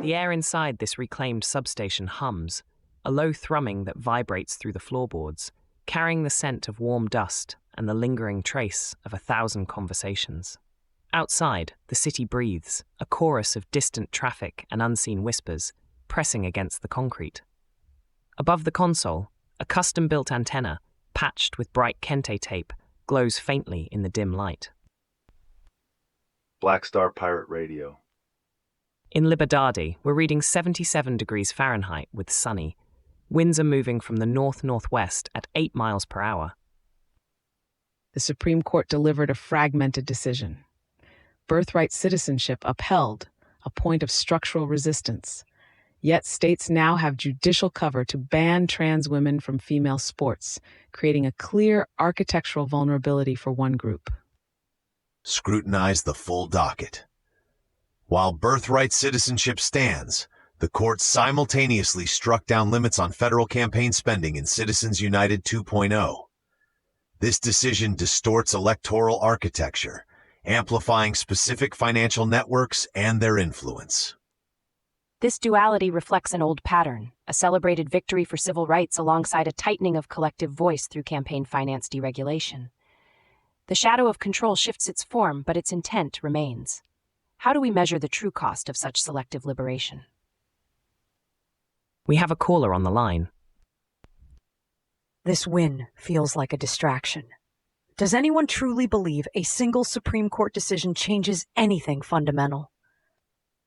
The air inside this reclaimed substation hums, a low thrumming that vibrates through the floorboards, carrying the scent of warm dust and the lingering trace of 1,000 conversations. Outside, the city breathes, a chorus of distant traffic and unseen whispers, pressing against the concrete. Above the console, a custom-built antenna, patched with bright kente tape, glows faintly in the dim light. Black Star Pirate Radio. In Liberdade, we're reading 77 degrees Fahrenheit with sunny. Winds are moving from the north-northwest at 8 miles per hour. The Supreme Court delivered a fragmented decision. Birthright citizenship upheld, a point of structural resistance. Yet states now have judicial cover to ban trans women from female sports, creating a clear architectural vulnerability for one group. Scrutinize the full docket. While birthright citizenship stands, the court simultaneously struck down limits on federal campaign spending in Citizens United 2.0. This decision distorts electoral architecture, amplifying specific financial networks and their influence. This duality reflects an old pattern, a celebrated victory for civil rights alongside a tightening of collective voice through campaign finance deregulation. The shadow of control shifts its form, but its intent remains. How do we measure the true cost of such selective liberation? We have a caller on the line. This win feels like a distraction. Does anyone truly believe a single Supreme Court decision changes anything fundamental?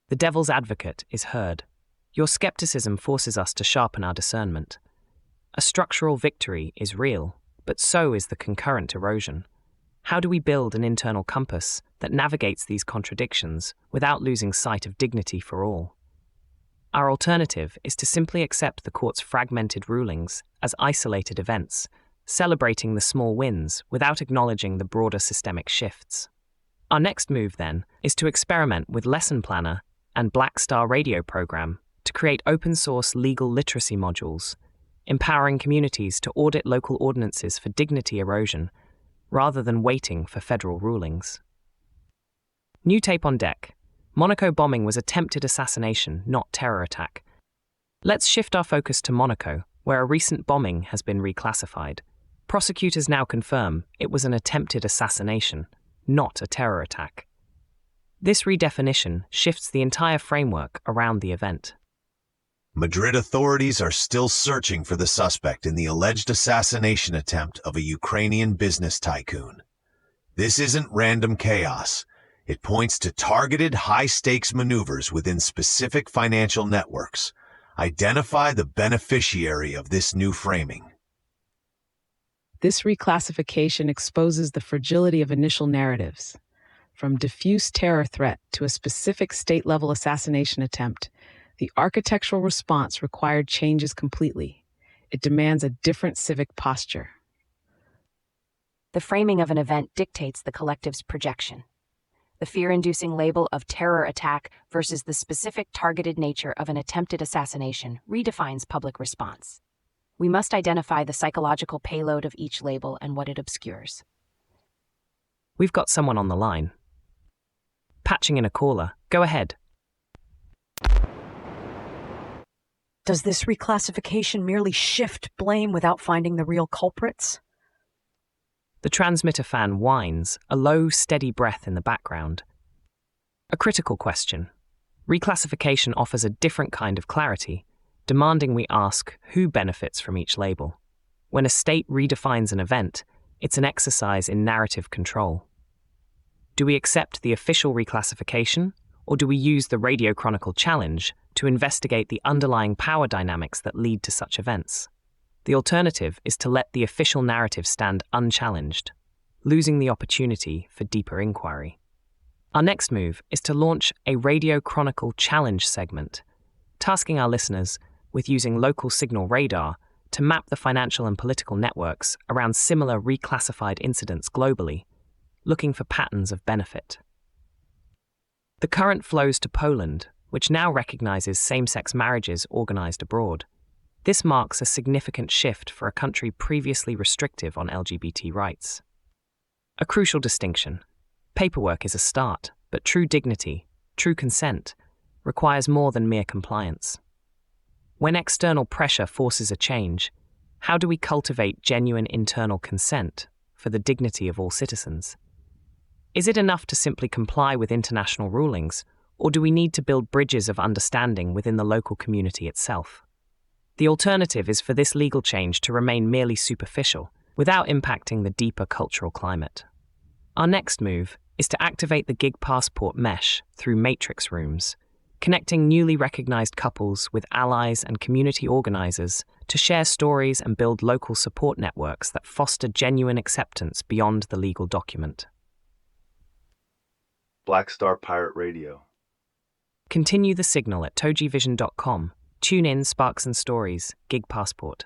The devil's advocate is heard. Your skepticism forces us to sharpen our discernment. A structural victory is real, but so is the concurrent erosion. How do we build an internal compass that navigates these contradictions without losing sight of dignity for all? Our alternative is to simply accept the court's fragmented rulings as isolated events, celebrating the small wins without acknowledging the broader systemic shifts. Our next move, then, is to experiment with Lesson Planner and Black Star Radio program to create open-source legal literacy modules, empowering communities to audit local ordinances for dignity erosion rather than waiting for federal rulings. New tape on deck. Monaco bombing was attempted assassination, not terror attack. Let's shift our focus to Monaco, where a recent bombing has been reclassified. Prosecutors now confirm it was an attempted assassination, not a terror attack. This redefinition shifts the entire framework around the event. Madrid authorities are still searching for the suspect in the alleged assassination attempt of a Ukrainian business tycoon. This isn't random chaos. It points to targeted high-stakes maneuvers within specific financial networks. Identify the beneficiary of this new framing. This reclassification exposes the fragility of initial narratives. From diffuse terror threat to a specific state-level assassination attempt, the architectural response required changes completely. It demands a different civic posture. The framing of an event dictates the collective's projection. The fear-inducing label of terror attack versus the specific targeted nature of an attempted assassination redefines public response. We must identify the psychological payload of each label and what it obscures. We've got someone on the line. Patching in a caller. Go ahead. Does this reclassification merely shift blame without finding the real culprits? The transmitter fan whines, a low, steady breath in the background. A critical question. Reclassification offers a different kind of clarity, demanding we ask who benefits from each label. When a state redefines an event, it's an exercise in narrative control. Do we accept the official reclassification, or do we use the Radio Chronicle challenge to investigate the underlying power dynamics that lead to such events? The alternative is to let the official narrative stand unchallenged, losing the opportunity for deeper inquiry. Our next move is to launch a Radio Chronicle challenge segment, tasking our listeners with using local signal radar to map the financial and political networks around similar reclassified incidents globally, looking for patterns of benefit. The current flows to Poland, which now recognizes same-sex marriages organized abroad. This marks a significant shift for a country previously restrictive on LGBT rights. A crucial distinction. Paperwork is a start, but true dignity, true consent, requires more than mere compliance. When external pressure forces a change, how do we cultivate genuine internal consent for the dignity of all citizens? Is it enough to simply comply with international rulings, or do we need to build bridges of understanding within the local community itself? The alternative is for this legal change to remain merely superficial, without impacting the deeper cultural climate. Our next move is to activate the gig passport mesh through matrix rooms, connecting newly recognized couples with allies and community organizers to share stories and build local support networks that foster genuine acceptance beyond the legal document. Black Star Pirate Radio. Continue the signal at TogeeVision.com. Tune in, Sparks and Stories, Gig Passport.